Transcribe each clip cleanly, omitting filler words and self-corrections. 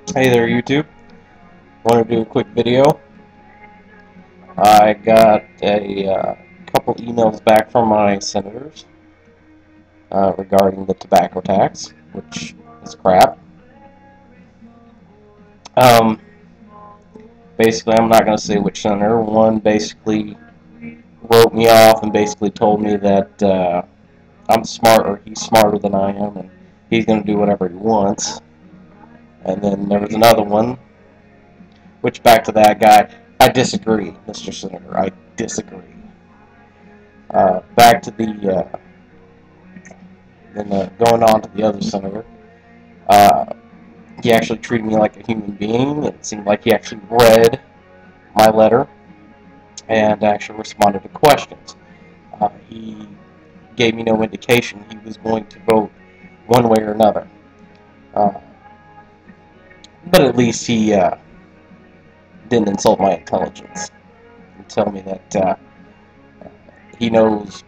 Hey there, YouTube. Want to do a quick video. I got a couple emails back from my senators regarding the tobacco tax, which is crap. Um, Basically, I'm not going to say which senator. One basically wrote me off and basically told me that I'm smart, or he's smarter than I am, and he's going to do whatever he wants. And then there was another one, which back to that guy, I disagree, Mr. Senator. I disagree. Back to the going on to the other senator, uh, he actually treated me like a human being. It seemed like he actually read my letter and actually responded to questions. He gave me no indication he was going to vote one way or another. Uh, but at least he didn't insult my intelligence and tell me that he knows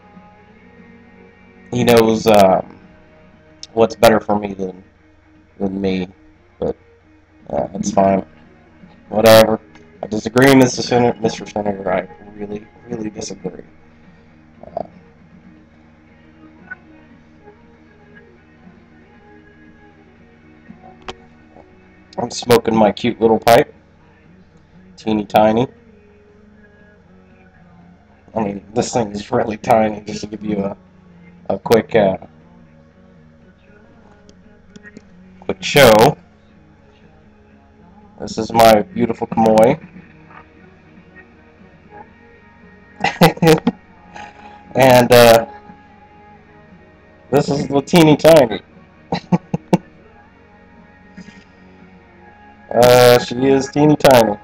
what's better for me than me. But it's fine. Whatever. I disagree, Mr. Senator. I really, really disagree. Uh, I'm smoking my cute little pipe, teeny tiny. I mean, this thing is really tiny. Just to give you a quick show. This is my beautiful Kamoy, and this is the teeny tiny. She is teeny tiny.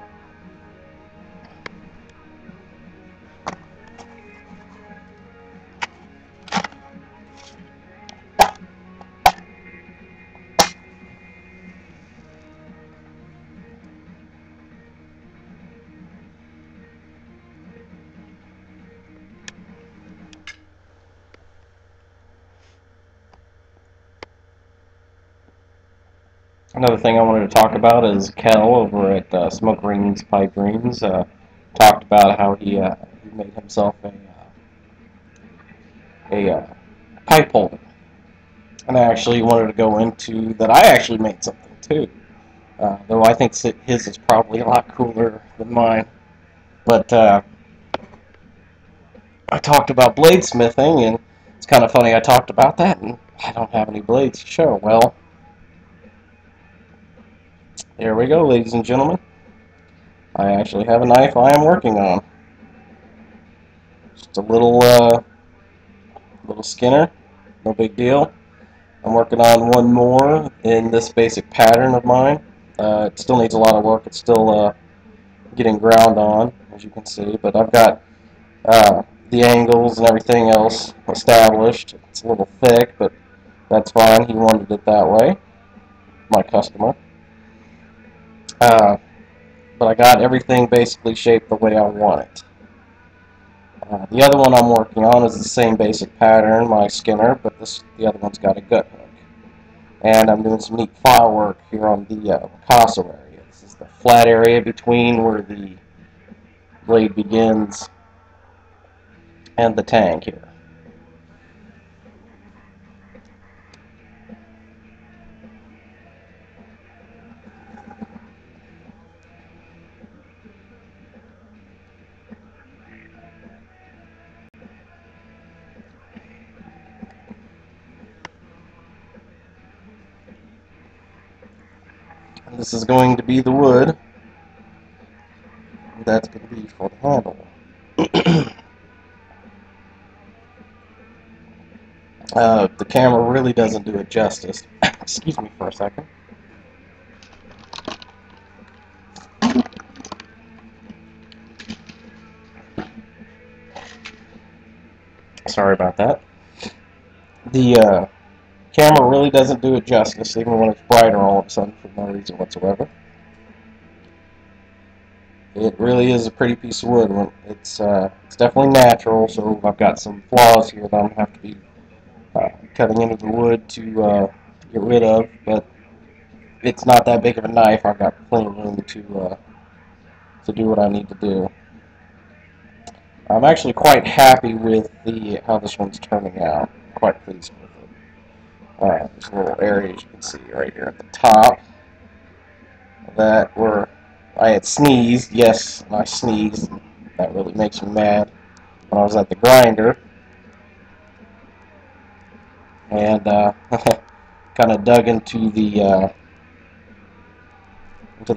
Another thing I wanted to talk about is Kel over at Smoke Rings Pipe Dreams. Talked about how he made himself a pipe holder, and I actually wanted to go into that. I actually made something too, though I think his is probably a lot cooler than mine. But I talked about bladesmithing, and it's kind of funny. I talked about that, and I don't have any blades to show. Well, here we go, ladies and gentlemen. I actually have a knife I am working on. Just a little Skinner, no big deal. I'm working on one more in this basic pattern of mine. It still needs a lot of work. It's still getting ground on, as you can see, but I've got the angles and everything else established. It's a little thick, but that's fine. He wanted it that way, my customer. Uh, but I got everything basically shaped the way I want it. The other one I'm working on is the same basic pattern, my Skinner, but the other one's got a gut hook. And I'm doing some neat file work here on the Picasso area. This is the flat area between where the blade begins and the tang here. And this is going to be the wood that's going to be for the handle. The camera really doesn't do it justice. Excuse me for a second. Sorry about that. The camera really doesn't do it justice, even when it's brighter all of a sudden for no reason whatsoever. It really is a pretty piece of wood. It's definitely natural, so I've got some flaws here that I'm going to have to be cutting into the wood to get rid of, but it's not that big of a knife. I've got plenty of room to do what I need to do. I'm actually quite happy with how this one's turning out. Quite pleased with it. There's a little area, as you can see right here at the top, that where I had sneezed. Yes, I sneezed. That really makes me mad. When I was at the grinder, and kind of dug into the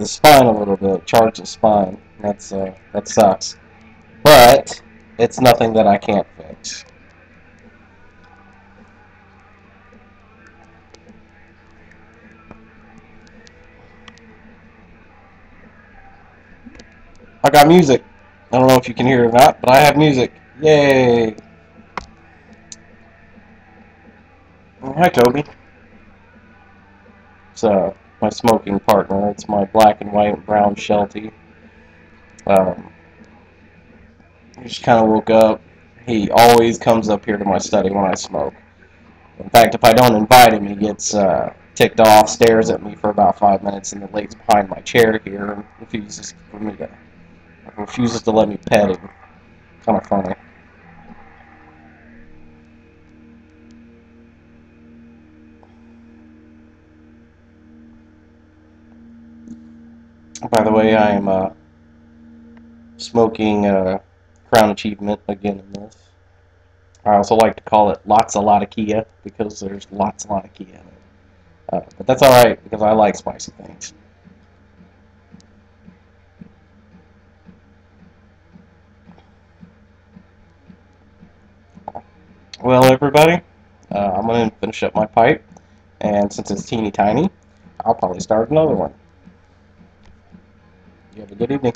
spine a little bit, charged the spine. That sucks. But it's nothing that I can't fix. I got music. I don't know if you can hear it or not, but I have music. Yay! Hi, Toby. It's my smoking partner. It's my black and white and brown Sheltie. He just kind of woke up. He always comes up here to my study when I smoke. In fact, if I don't invite him, he gets ticked off, stares at me for about 5 minutes, and then lays behind my chair here and refuses to let me pet him. Kind of funny. By the way, I am smoking Crown Achievement again in this. I also like to call it Lots a Lot of Kia because there's lots a lot of Kia in it. But that's alright because I like spicy things. Well, everybody, I'm going to finish up my pipe, and since it's teeny tiny, I'll probably start another one. You have a good evening.